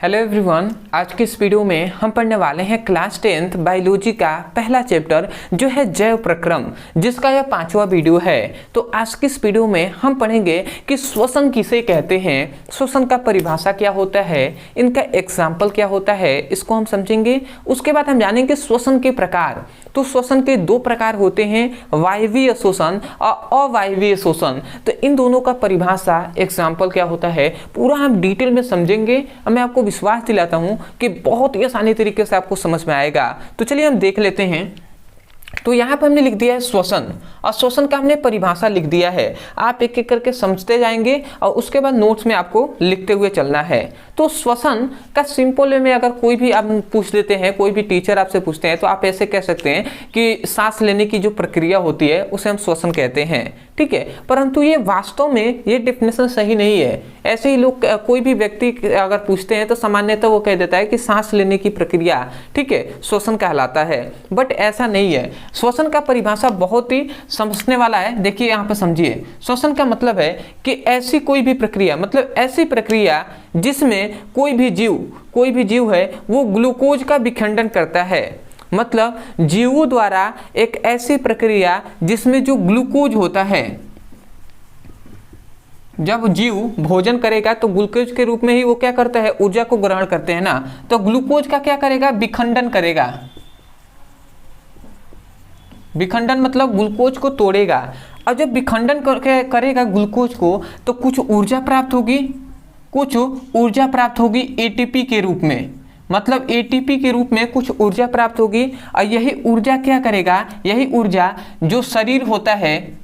Hello everyone, आज की इस वीडियो में हम पढ़ने वाले हैं क्लास 10th बायोलॉजी का पहला चैप्टर जो है जैव प्रक्रम, जिसका यह 5वां वीडियो है। तो आज की इस वीडियो में हम पढ़ेंगे कि श्वसन किसे कहते हैं, श्वसन का परिभाषा क्या होता है, इनका एग्जाम्पल क्या होता है, इसको हम समझेंगे। उसके बाद हम जानेंगे श्वसन के प्रकार। तो श्वसन के दो प्रकार होते हैं, वायवीय श्वसन और अवायवीय श्वसन। तो इन दोनों का परिभाषा एग्जाम्पल क्या होता है पूरा हम डिटेल में समझेंगे। मैं आपको विश्वास दिलाता हूं कि बहुत ही आसानी तरीके से आपको समझ में आएगा। तो चलिए हम देख लेते हैं। तो यहाँ पर हमने लिख दिया है श्वसन, और श्वसन का हमने परिभाषा लिख दिया है। आप एक एक करके समझते जाएंगे और उसके बाद नोट्स में आपको लिखते हुए चलना है। तो श्वसन का सिंपल वे में अगर कोई भी आप पूछ लेते हैं, कोई भी टीचर आपसे पूछते हैं, तो आप ऐसे कह सकते हैं कि सांस लेने की जो प्रक्रिया होती है उसे हम श्वसन कहते हैं, ठीक है। परंतु ये वास्तव में ये डेफिनेशन सही नहीं है। ऐसे ही लोग, कोई भी व्यक्ति अगर पूछते हैं तो सामान्यतः वो कह देता है कि सांस लेने की प्रक्रिया, ठीक है, श्वसन कहलाता है। बट ऐसा नहीं है। श्वसन का परिभाषा बहुत ही समझने वाला है। देखिए यहाँ पे समझिए, श्वसन का मतलब है कि ऐसी कोई भी प्रक्रिया, मतलब ऐसी प्रक्रिया जिसमें कोई भी जीव है वो ग्लूकोज का विखंडन करता है। मतलब जीवों द्वारा एक ऐसी प्रक्रिया जिसमें जो ग्लूकोज होता है, जब जीव भोजन करेगा तो ग्लूकोज के रूप में ही वो क्या करता है, ऊर्जा को ग्रहण करते हैं ना। तो ग्लूकोज का क्या करेगा, विखंडन करेगा। विखंडन मतलब ग्लूकोज को तोड़ेगा, और जब विखंडन करेगा ग्लूकोज को तो कुछ ऊर्जा प्राप्त होगी एटीपी के रूप में। मतलब एटीपी के रूप में कुछ ऊर्जा प्राप्त होगी, और यही ऊर्जा क्या करेगा, यही ऊर्जा जो शरीर होता है,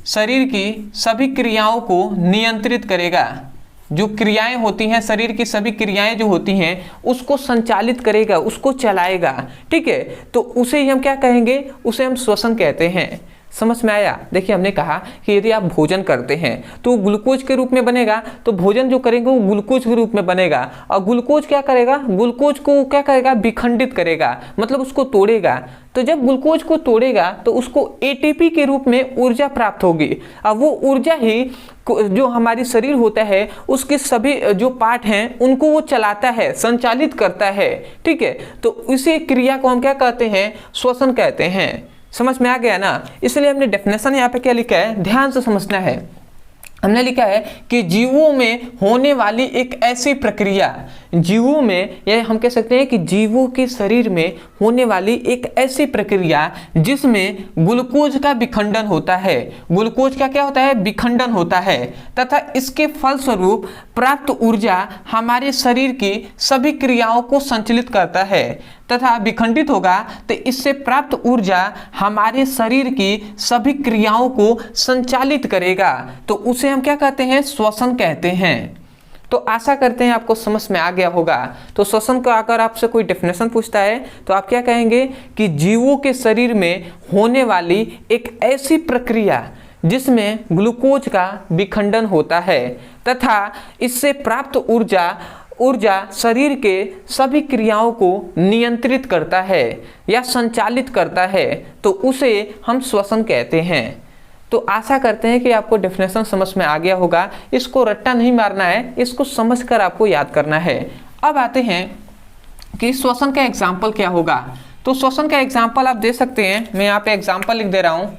शरीर की सभी क्रियाओं को नियंत्रित करेगा। जो क्रियाएं होती हैं, शरीर की सभी क्रियाएं जो होती हैं उसको संचालित करेगा, उसको चलाएगा, ठीक है। तो उसे ही हम क्या कहेंगे, उसे हम श्वसन कहते हैं। समझ में आया। देखिए हमने कहा कि यदि आप भोजन करते हैं तो ग्लूकोज के रूप में बनेगा, तो भोजन जो करेंगे वो ग्लूकोज के रूप में बनेगा, और ग्लूकोज क्या करेगा, ग्लूकोज को क्या करेगा, विखंडित करेगा, मतलब उसको तोड़ेगा। तो जब ग्लूकोज को तोड़ेगा तो उसको एटीपी के रूप में ऊर्जा प्राप्त होगी, और वो ऊर्जा ही जो हमारी शरीर होता है उसके सभी जो पार्ट हैं उनको वो चलाता है, संचालित करता है, ठीक है। तो इसी क्रिया को हम क्या कहते हैं, श्वसन कहते हैं। समझ में आ गया ना। इसलिए हमने डेफिनेशन यहाँ पे क्या लिखा है, ध्यान से समझना है। हमने लिखा है कि जीवों में होने वाली एक ऐसी प्रक्रिया, जीवों में, या हम कह सकते हैं कि जीवों के शरीर में होने वाली एक ऐसी प्रक्रिया जिसमें ग्लूकोज का विखंडन होता है। ग्लूकोज का क्या होता है, विखंडन होता है, तथा इसके फलस्वरूप प्राप्त ऊर्जा हमारे शरीर की सभी क्रियाओं को संचालित करता है, तथा विखंडित होगा तो इससे प्राप्त ऊर्जा हमारे शरीर की सभी क्रियाओं को संचालित करेगा। तो उसे हम क्या कहते हैं, श्वसन कहते हैं। तो आशा करते हैं आपको समझ में आ गया होगा। तो श्वसन का अगर आपसे कोई डेफिनेशन पूछता है तो आप क्या कहेंगे कि जीवों के शरीर में होने वाली एक ऐसी प्रक्रिया जिसमें ग्लूकोज का विखंडन होता है, तथा इससे प्राप्त ऊर्जा शरीर के सभी क्रियाओं को नियंत्रित करता है या संचालित करता है, तो उसे हम श्वसन कहते हैं। तो आशा करते हैं कि आपको डेफिनेशन समझ में आ गया होगा। इसको रट्टा नहीं मारना है, इसको समझकर आपको याद करना है। अब आते हैं कि श्वसन का एग्जाम्पल क्या होगा। तो श्वसन का एग्जाम्पल आप दे सकते हैं, मैं यहाँ पे एग्जाम्पल लिख दे रहा हूँ।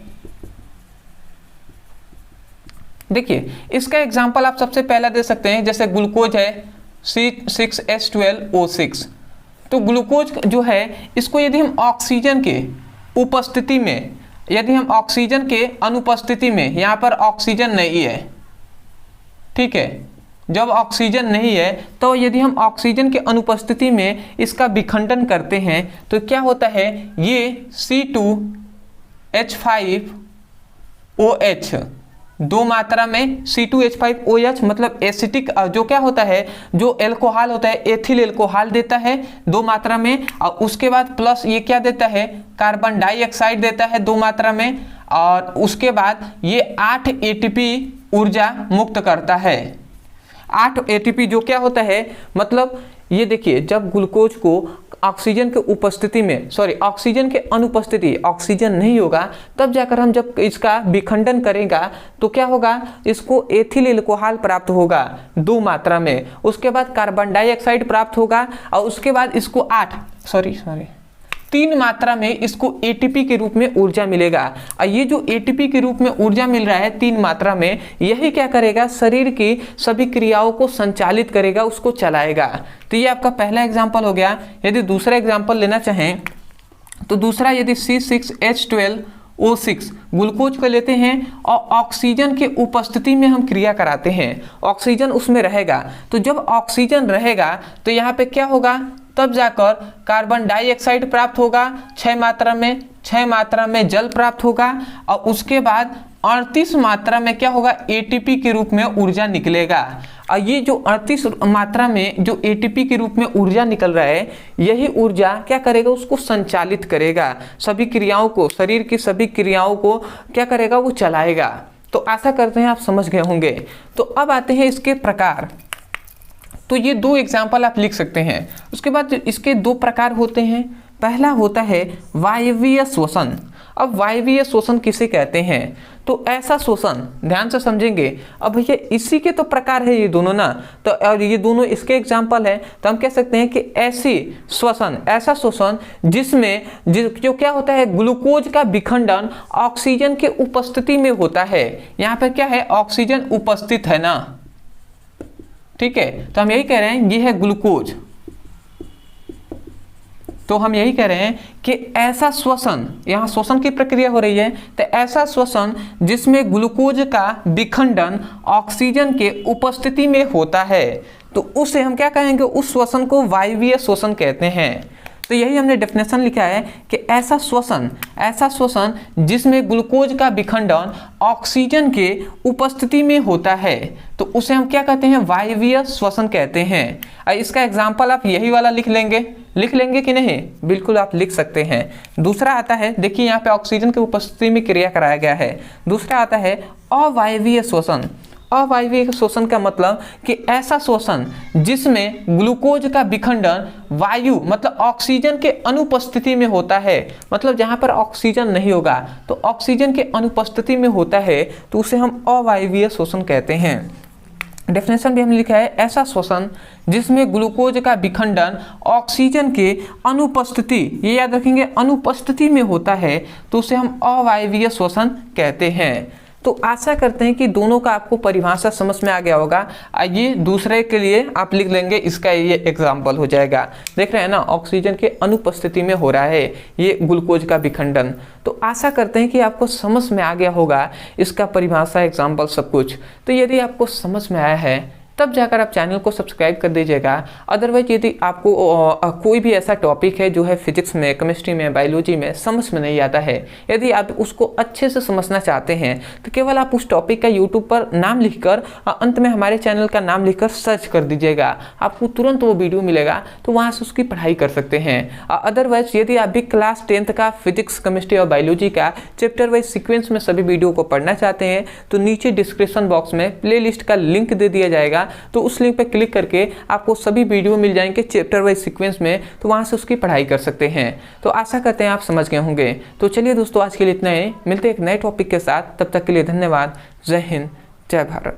देखिए इसका एग्जाम्पल आप सबसे पहला दे सकते हैं, जैसे ग्लूकोज है C6H12O6। तो ग्लूकोज जो है इसको यदि हम ऑक्सीजन के उपस्थिति में, यदि हम ऑक्सीजन के अनुपस्थिति में, यहाँ पर ऑक्सीजन नहीं है, ठीक है, जब ऑक्सीजन नहीं है तो यदि हम ऑक्सीजन के अनुपस्थिति में इसका विखंडन करते हैं तो क्या होता है, ये C2H5OH दो मात्रा में C2H5OH मतलब एसिटिक, जो क्या होता है, जो एल्कोहल होता है, एथिल एल्कोहल देता है दो मात्रा में, और उसके बाद प्लस ये क्या देता है, कार्बन डाइऑक्साइड देता है दो मात्रा में, और उसके बाद ये 8 एटीपी ऊर्जा मुक्त करता है। 8 एटीपी जो क्या होता है, मतलब ये देखिए जब ग्लूकोज को ऑक्सीजन के उपस्थिति में, सॉरी ऑक्सीजन के अनुपस्थिति, ऑक्सीजन नहीं होगा, तब जाकर हम जब इसका विखंडन करेगा तो क्या होगा, इसको एथिल अल्कोहल प्राप्त होगा 2 मात्रा में, उसके बाद कार्बन डाइऑक्साइड प्राप्त होगा और उसके बाद इसको 3 मात्रा में इसको एटीपी के रूप में ऊर्जा मिलेगा। और ये जो एटीपी के रूप में ऊर्जा मिल रहा है 3 मात्रा में, यही क्या करेगा, शरीर की सभी क्रियाओं को संचालित करेगा, उसको चलाएगा। तो ये आपका पहला एग्जाम्पल हो गया। यदि दूसरा एग्जाम्पल लेना चाहें तो दूसरा, यदि C6H12O6 ग्लूकोज को लेते हैं और ऑक्सीजन के उपस्थिति में हम क्रिया कराते हैं, ऑक्सीजन उसमें रहेगा, तो जब ऑक्सीजन रहेगा तो यहाँ पे क्या होगा, तब जाकर कार्बन डाइऑक्साइड प्राप्त होगा 6 मात्रा में जल प्राप्त होगा और उसके बाद 38 मात्रा में क्या होगा, एटीपी के रूप में ऊर्जा निकलेगा। और ये जो 38 मात्रा में जो एटीपी के रूप में ऊर्जा निकल रहा है, यही ऊर्जा क्या करेगा, उसको संचालित करेगा, सभी क्रियाओं को, शरीर की सभी क्रियाओं को क्या करेगा, वो चलाएगा। तो आशा करते हैं आप समझ गए होंगे। तो अब आते हैं इसके प्रकार। तो ये 2 एग्जाम्पल आप लिख सकते हैं। उसके बाद इसके 2 प्रकार होते हैं। पहला होता है वायवीय शोषण। अब वायवीय शोषण किसे कहते हैं, तो ऐसा शोषन, ध्यान से समझेंगे। अब भैया इसी के तो प्रकार है ये दोनों ना, तो और ये दोनों इसके एग्जाम्पल है, तो हम कह सकते हैं कि ऐसा शोषण जिसमें जो क्या होता है, ग्लूकोज का विखंडन ऑक्सीजन के उपस्थिति में होता है। यहाँ पर क्या है, ऑक्सीजन उपस्थित है ना, ठीक है, तो हम यही कह रहे हैं ये है ग्लूकोज। तो हम यही कह रहे हैं कि ऐसा श्वसन, यहाँ श्वसन की प्रक्रिया हो रही है, तो ऐसा श्वसन जिसमें ग्लूकोज का विखंडन ऑक्सीजन के उपस्थिति में होता है, तो उसे हम क्या कहेंगे, उस श्वसन को वायवीय शोषण कहते हैं। तो यही हमने डेफिनेशन लिखा है कि ऐसा श्वसन जिसमें ग्लूकोज का विखंडन ऑक्सीजन के उपस्थिति में होता है, तो उसे हम क्या कहते हैं, वायवीय श्वसन कहते हैं। इसका एग्जाम्पल आप यही वाला लिख लेंगे कि नहीं, बिल्कुल आप लिख सकते हैं। दूसरा आता है, देखिए यहाँ पे ऑक्सीजन के उपस्थिति में क्रिया कराया गया है। दूसरा आता है अवायवीय शोषण। अवायवीय शोषण का मतलब कि ऐसा शोषण जिसमें ग्लूकोज का विखंडन वायु मतलब ऑक्सीजन के अनुपस्थिति में होता है, मतलब जहाँ पर ऑक्सीजन नहीं होगा तो ऑक्सीजन के अनुपस्थिति में होता है, तो उसे हम अवायवीय शोषण कहते हैं। डेफिनेशन भी हमने लिखा है, ऐसा शोषण जिसमें ग्लूकोज का विखंडन ऑक्सीजन के अनुपस्थिति, ये याद रखेंगे, अनुपस्थिति में होता है, तो उसे हम अवायवीय शोषण कहते हैं। तो आशा करते हैं कि दोनों का आपको परिभाषा समझ में आ गया होगा। आइए दूसरे के लिए आप लिख लेंगे, इसका ये एग्जाम्पल हो जाएगा। देख रहे हैं ना, ऑक्सीजन के अनुपस्थिति में हो रहा है ये ग्लूकोज का विखंडन। तो आशा करते हैं कि आपको समझ में आ गया होगा इसका परिभाषा, एग्जाम्पल, सब कुछ। तो यदि आपको समझ में आया है तब जाकर आप चैनल को सब्सक्राइब कर दीजिएगा। अदरवाइज यदि आपको कोई भी ऐसा टॉपिक है जो है फिजिक्स में, केमिस्ट्री में, बायोलॉजी में समझ में नहीं आता है, यदि आप उसको अच्छे से समझना चाहते हैं, तो केवल आप उस टॉपिक का यूट्यूब पर नाम लिखकर अंत में हमारे चैनल का नाम लिखकर सर्च कर दीजिएगा, आपको तुरंत वो वीडियो मिलेगा, तो वहाँ से उसकी पढ़ाई कर सकते हैं। अदरवाइज यदि आप भी क्लास 10th का फिजिक्स, केमिस्ट्री और बायोलॉजी का चैप्टर वाइज सीक्वेंस में सभी वीडियो को पढ़ना चाहते हैं, तो नीचे डिस्क्रिप्शन बॉक्स में प्ले लिस्ट का लिंक दे दिया जाएगा, तो उस लिंक पर क्लिक करके आपको सभी वीडियो मिल जाएंगे चैप्टर वाइज सीक्वेंस में, तो वहां से उसकी पढ़ाई कर सकते हैं। तो आशा करते हैं आप समझ गए होंगे। तो चलिए दोस्तों, आज के लिए इतना ही, मिलते हैं एक नए टॉपिक के साथ, तब तक के लिए धन्यवाद। जय हिंद, जय भारत।